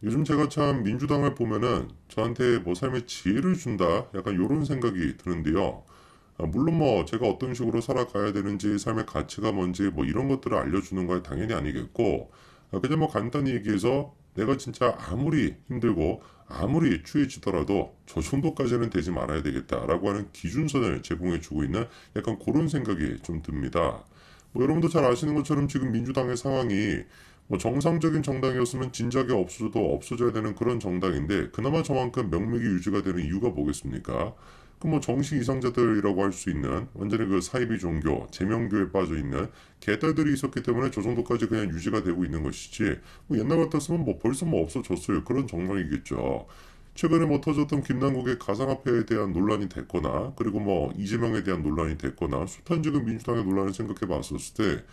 요즘 제가 참 민주당을 보면은 저한테 뭐 삶의 지혜를 준다 약간 이런 생각이 드는데요. 물론 뭐 제가 어떤 식으로 살아가야 되는지 삶의 가치가 뭔지 뭐 이런 것들을 알려주는 건 당연히 아니겠고, 그냥 뭐 간단히 얘기해서 내가 진짜 아무리 힘들고 아무리 추해지더라도 저 정도까지는 되지 말아야 되겠다라고 하는 기준선을 제공해 주고 있는 약간 그런 생각이 좀 듭니다. 뭐 여러분도 잘 아시는 것처럼 지금 민주당의 상황이 뭐 정상적인 정당이었으면 진작에 없어져도 없어져야 되는 그런 정당인데 그나마 저만큼 명맥이 유지가 되는 이유가 뭐겠습니까? 그 뭐 정식 이상자들이라고 할 수 있는 완전히 그 사이비 종교, 제명교에 빠져 있는 개딸들이 있었기 때문에 저 정도까지 그냥 유지가 되고 있는 것이지, 뭐 옛날 같았으면 뭐 벌써 뭐 없어졌어요. 그런 정당이겠죠. 최근에 뭐 터졌던 김남국의 가상화폐에 대한 논란이 됐거나, 그리고 뭐 이재명에 대한 논란이 됐거나, 숱한 지금 민주당의 논란을 생각해 봤었을 때,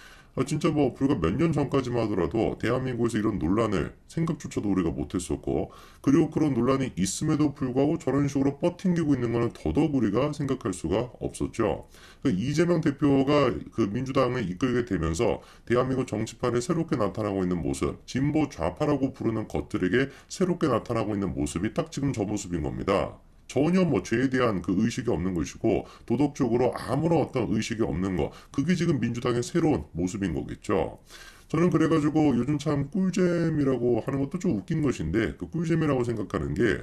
진짜 뭐 불과 몇 년 전까지만 하더라도 대한민국에서 이런 논란을 생각조차도 우리가 못했었고, 그리고 그런 논란이 있음에도 불구하고 저런 식으로 뻗팅기고 있는 거는 더더욱 우리가 생각할 수가 없었죠. 이재명 대표가 그 민주당을 이끌게 되면서 대한민국 정치판에 새롭게 나타나고 있는 모습, 진보 좌파라고 부르는 것들에게 새롭게 나타나고 있는 모습이 딱 지금 저 모습인 겁니다. 전혀 뭐 죄에 대한 그 의식이 없는 것이고 도덕적으로 아무런 어떤 의식이 없는 거, 그게 지금 민주당의 새로운 모습인 거겠죠. 저는 그래가지고 요즘 참 꿀잼이라고 하는 것도 좀 웃긴 것인데, 그 꿀잼이라고 생각하는 게,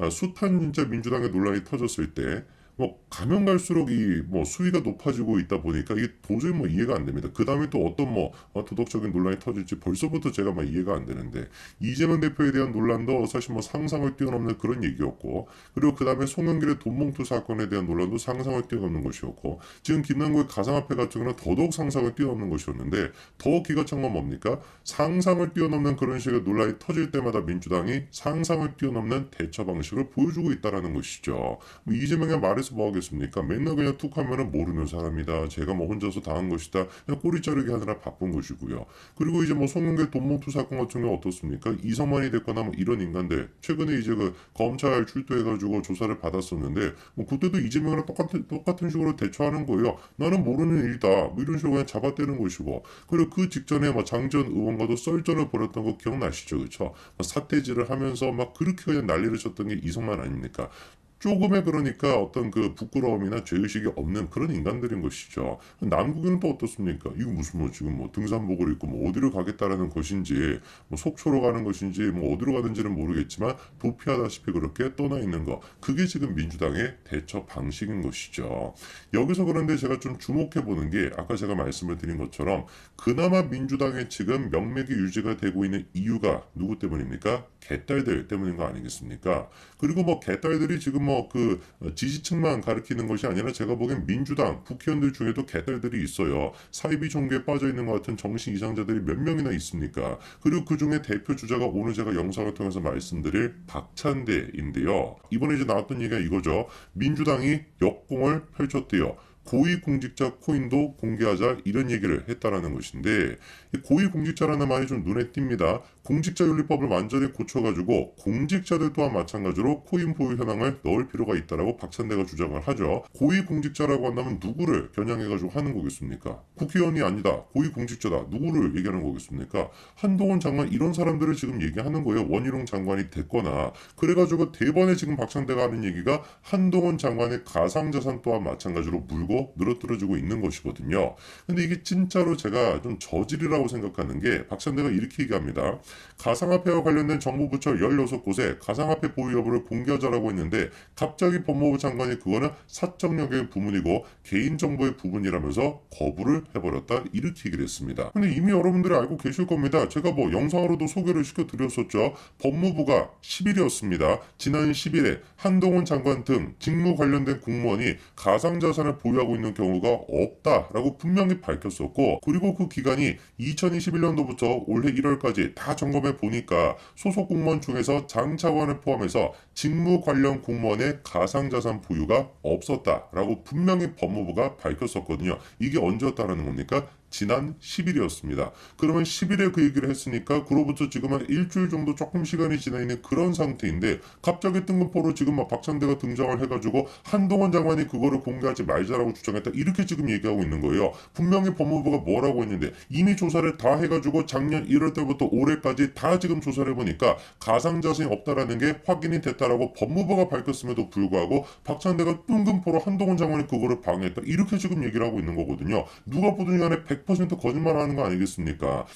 숱한 진짜 민주당의 논란이 터졌을 때 뭐 가면 갈수록 이 뭐 수위가 높아지고 있다 보니까 이게 도저히 뭐 이해가 안 됩니다. 그 다음에 또 어떤 뭐 도덕적인 논란이 터질지 벌써부터 제가 막 이해가 안 되는데, 이재명 대표에 대한 논란도 사실 뭐 상상을 뛰어넘는 그런 얘기였고, 그리고 그 다음에 송영길의 돈봉투 사건에 대한 논란도 상상을 뛰어넘는 것이었고, 지금 김남국의 가상화폐 같은 경우는 더더욱 상상을 뛰어넘는 것이었는데, 더 기가 찬 건 뭡니까? 상상을 뛰어넘는 그런 식의 논란이 터질 때마다 민주당이 상상을 뛰어넘는 대처 방식을 보여주고 있다는 것이죠. 뭐 이재명의 말에서 뭐 하겠습니까? 맨날 그냥 툭 하면은 모르는 사람이다, 제가 뭐 혼자서 당한 것이다, 그냥 꼬리 자르기 하느라 바쁜 것이고요. 그리고 이제 뭐 송영길 돈봉투 사건 같은 경우 어떻습니까? 이성만이 됐거나 뭐 이런 인간들, 최근에 이제 그 검찰 출두해가지고 조사를 받았었는데, 뭐 그때도 이재명이랑 똑같은 식으로 대처하는 거예요. 나는 모르는 일이다, 뭐 이런 식으로 그냥 잡아떼는 것이고, 그리고 그 직전에 뭐 장전 의원과도 썰전을 벌였던 거 기억나시죠? 그쵸? 사태질을 하면서 막 그렇게 그냥 난리를 쳤던 게 이성만 아닙니까? 조금의 그러니까 어떤 그 부끄러움이나 죄의식이 없는 그런 인간들인 것이죠. 남국인은 또 어떻습니까? 이거 무슨 뭐 지금 뭐 등산복을 입고 뭐 어디로 가겠다라는 것인지, 뭐 속초로 가는 것인지, 뭐 어디로 가는지는 모르겠지만 도피하다시피 그렇게 떠나 있는 거. 그게 지금 민주당의 대처 방식인 것이죠. 여기서 그런데 제가 좀 주목해 보는 게, 아까 제가 말씀을 드린 것처럼 그나마 민주당의 지금 명맥이 유지가 되고 있는 이유가 누구 때문입니까? 개딸들 때문인 거 아니겠습니까? 그리고 뭐 개딸들이 지금 뭐 그 지지층만 가리키는 것이 아니라 제가 보기엔 민주당 국회의원들 중에도 개딸들이 있어요. 사이비 종교에 빠져 있는 것 같은 정신 이상자들이 몇 명이나 있습니까? 그리고 그 중에 대표 주자가 오늘 제가 영상을 통해서 말씀드릴 박찬대인데요. 이번에 이제 나왔던 얘기가 이거죠. 민주당이 역공을 펼쳤대요. 고위공직자 코인도 공개하자, 이런 얘기를 했다라는 것인데, 고위공직자라는 말이 좀 눈에 띕니다. 공직자윤리법을 완전히 고쳐가지고 공직자들 또한 마찬가지로 코인 보유 현황을 넣을 필요가 있다라고 박찬대가 주장을 하죠. 고위공직자라고 한다면 누구를 겨냥해가지고 하는 거겠습니까? 국회의원이 아니다, 고위공직자다, 누구를 얘기하는 거겠습니까? 한동훈 장관, 이런 사람들을 지금 얘기하는 거예요. 원희룡 장관이 됐거나. 그래가지고 대번에 지금 박찬대가 하는 얘기가 한동훈 장관의 가상자산 또한 마찬가지로 물고 늘어뜨려지고 있는 것이거든요. 근데 이게 진짜로 제가 좀 저질이라고 생각하는 게, 박찬대가 이렇게 얘기합니다. 가상화폐와 관련된 정부 부처 16곳에 가상화폐 보유 여부를 공개하자라고 했는데, 갑자기 법무부 장관이 그거는 사적 영역의 부분이고 개인정보의 부분이라면서 거부를 해버렸다, 이렇게 얘기를 했습니다. 근데 이미 여러분들이 알고 계실 겁니다. 제가 뭐 영상으로도 소개를 시켜드렸었죠. 법무부가 10일이었습니다. 지난 10일에 한동훈 장관 등 직무 관련된 공무원이 가상자산을 보유하고 있는 경우가 없다라고 분명히 밝혔었고, 그리고 그 기간이 2021년도부터 올해 1월까지 다 점검해 보니까 소속 공무원 중에서 장 차관을 포함해서 직무 관련 공무원의 가상자산 보유가 없었다라고 분명히 법무부가 밝혔었거든요. 이게 언제였다라는 겁니까? 지난 10일이었습니다. 그러면 10일에 그 얘기를 했으니까 그로부터 지금 한 일주일 정도 조금 시간이 지나 있는 그런 상태인데 갑자기 뜬금포로 지금 막 박찬대가 등장을 해가지고 한동훈 장관이 그거를 공개하지 말자라고 주장했다 이렇게 지금 얘기하고 있는 거예요. 분명히 법무부가 뭐라고 했는데 이미 조사를 다 해가지고 작년 1월 때부터 올해까지 다 지금 조사를 해보니까 가상자산이 없다라는 게 확인이 됐다라고 법무부가 밝혔음에도 불구하고 박찬대가 뜬금포로 한동훈 장관이 그거를 방해했다 이렇게 지금 얘기를 하고 있는 거거든요. 누가 보든 간에 100% 거짓말하는 거 아니겠습니까?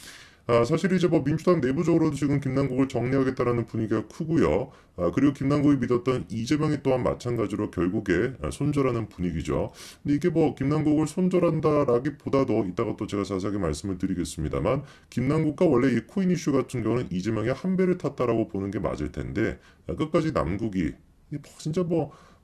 사실 이제 뭐 민주당 내부적으로도 지금 김남국을 정리하겠다라는 분위기가 크고요. 그리고 김남국이 믿었던 이재명이 또한 마찬가지로 결국에 손절하는 분위기죠. 근데 이게 뭐 김남국을 손절한다라기보다도 이따가 또 제가 자세하게 말씀을 드리겠습니다만 김남국과 원래 이 코인 이슈 같은 경우는 이재명이 한 배를 탔다라고 보는 게 맞을 텐데 끝까지 남국이 진짜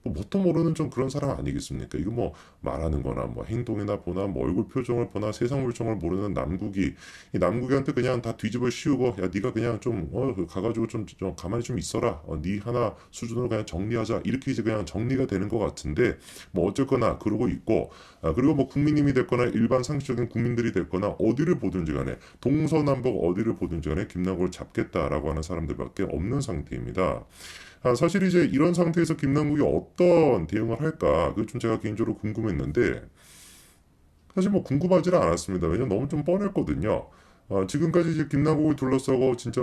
뭣도 모르는 좀 그런 사람 아니겠습니까? 이거 뭐 말하는 거나 뭐 행동이나 보나 뭐 얼굴 표정을 보나 세상 물정을 모르는 남국이 이 남국이한테 그냥 다 뒤집어 씌우고 야 네가 그냥 좀 가가지고 좀 가만히 좀 있어라 네 하나 수준으로 그냥 정리하자 이렇게 이제 그냥 정리가 되는 것 같은데 뭐 어쨌거나 그러고 있고 그리고 뭐 국민님이 됐거나 일반 상식적인 국민들이 됐거나 어디를 보든지 간에 동서남북 어디를 보든지 간에 김남국을 잡겠다라고 하는 사람들밖에 없는 상태입니다. 사실 이제 이런 상태에서 김남국이 어떤 대응을 할까 그게 좀 제가 개인적으로 궁금했는데 사실 뭐 궁금하지는 않았습니다. 왜냐면 너무 좀 뻔했거든요. 지금까지 이제 김남국을 둘러싸고 진짜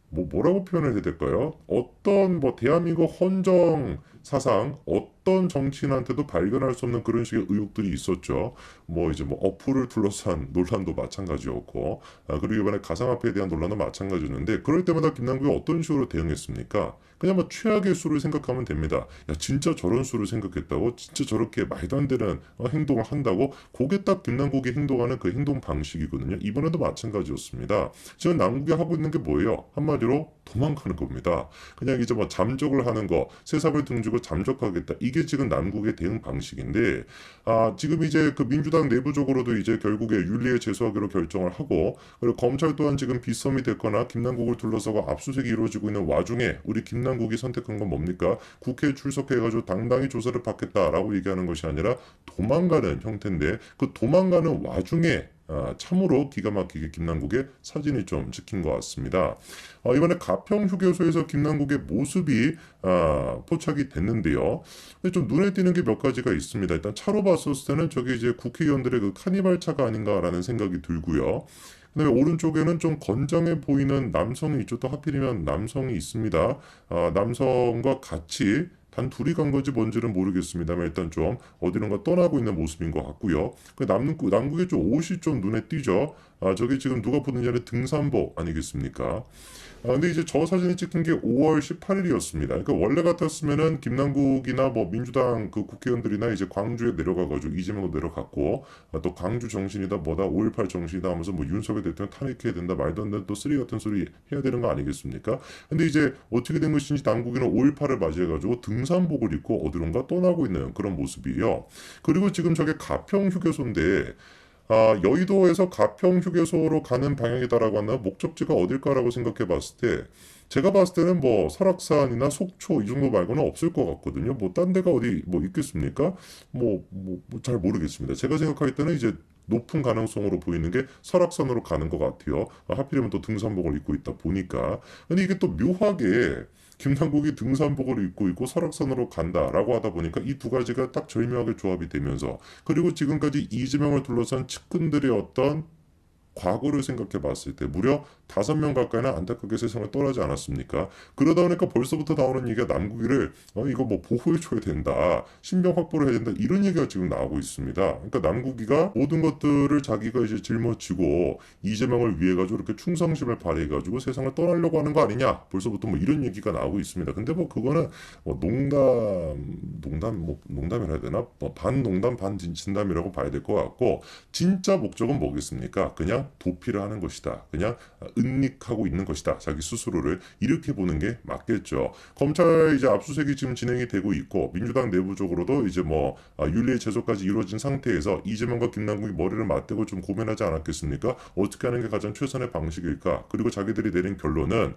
뭐라고 표현을 해야 될까요? 어떤 뭐 대한민국 헌정 사상 어떤 정치인한테도 발견할 수 없는 그런 식의 의혹들이 있었죠. 뭐 이제 뭐 어플을 둘러싼 논란도 마찬가지였고 그리고 이번에 가상화폐에 대한 논란도 마찬가지였는데 그럴 때마다 김남국이 어떤 식으로 대응했습니까? 그냥 뭐 최악의 수를 생각하면 됩니다. 야 진짜 저런 수를 생각했다고? 진짜 저렇게 말도 안 되는 행동을 한다고? 그게 딱 김남국이 행동하는 그 행동 방식이거든요. 이번에도 마찬가지였습니다. 지금 남국이 하고 있는 게 뭐예요? 한마디로 도망가는 겁니다. 그냥 이제 뭐 잠적을 하는 거, 새삽을 등지고 잠적하겠다. 이게 지금 남국의 대응 방식인데, 지금 이제 그 민주당 내부적으로도 이제 결국에 윤리에 제소하기로 결정을 하고, 그리고 검찰 또한 지금 빗썸이 됐거나 김남국을 둘러싸고 압수수색이 이루어지고 있는 와중에 우리 김남국이 선택한 건 뭡니까? 국회에 출석해가지고 당당히 조사를 받겠다라고 얘기하는 것이 아니라 도망가는 형태인데, 그 도망가는 와중에 참으로 기가 막히게 김남국의 사진이 좀 찍힌 것 같습니다. 이번에 가평 휴게소에서 김남국의 모습이 포착이 됐는데요. 근데 좀 눈에 띄는 게 몇 가지가 있습니다. 일단 차로 봤었을 때는 저게 이제 국회의원들의 그 카니발 차가 아닌가라는 생각이 들고요. 그다음에 오른쪽에는 좀 건장해 보이는 남성이 있죠. 또 하필이면 남성이 있습니다. 남성과 같이 단 둘이 간 건지 뭔지는 모르겠습니다만 일단 좀 어디론가 떠나고 있는 모습인 것 같고요. 남국의 좀 옷이 좀 눈에 띄죠. 저게 지금 누가 보는지 아는 등산복 아니겠습니까? 근데 이제 저 사진이 찍힌 게 5월 18일이었습니다. 그러니까 원래 같았으면은 김남국이나 뭐 민주당 그 국회의원들이나 이제 광주에 내려가가지고 이재명도 내려갔고 또 광주 정신이다 뭐다 5.18 정신이다 하면서 뭐 윤석열 대통령 탄핵해야 된다 말도 안 되는 또 쓰레기 같은 소리 해야 되는 거 아니겠습니까? 근데 이제 어떻게 된 것인지 남국이는 5.18을 맞이해가지고 등산복을 입고 어디론가 떠나고 있는 그런 모습이에요. 그리고 지금 저게 가평 휴게소인데 여의도에서 가평 휴게소로 가는 방향이다라고 하나 목적지가 어딜까라고 생각해 봤을 때 제가 봤을 때는 뭐 설악산이나 속초 이 정도 말고는 없을 것 같거든요. 뭐 딴 데가 어디 뭐 있겠습니까? 잘 모르겠습니다. 제가 생각할 때는 이제 높은 가능성으로 보이는 게 설악산으로 가는 것 같아요. 하필이면 또 등산복을 입고 있다 보니까. 근데 이게 또 묘하게 김남국이 등산복을 입고 있고 설악산으로 간다라고 하다 보니까 이 두 가지가 딱 절묘하게 조합이 되면서 그리고 지금까지 이재명을 둘러싼 측근들의 어떤 과거를 생각해 봤을 때 무려 5명 가까이나 안타깝게 세상을 떠나지 않았습니까? 그러다 보니까 벌써부터 나오는 얘기가 남국이를 이거 뭐 보호해줘야 된다. 신병 확보를 해야 된다. 이런 얘기가 지금 나오고 있습니다. 그러니까 남국이가 모든 것들을 자기가 이제 짊어지고 이재명을 위해 가지고 이렇게 충성심을 발휘해 가지고 세상을 떠나려고 하는 거 아니냐? 벌써부터 뭐 이런 얘기가 나오고 있습니다. 근데 뭐 그거는 뭐 농담이라 해야 되나? 뭐 반농담 반진담이라고 봐야 될 것 같고 진짜 목적은 뭐겠습니까? 그냥 도피를 하는 것이다. 그냥 은닉하고 있는 것이다. 자기 스스로를 이렇게 보는 게 맞겠죠. 검찰 이제 압수수색이 지금 진행이 되고 있고 민주당 내부적으로도 이제 뭐 윤리의 제소까지 이루어진 상태에서 이재명과 김남국이 머리를 맞대고 좀 고민하지 않았겠습니까? 어떻게 하는 게 가장 최선의 방식일까? 그리고 자기들이 내린 결론은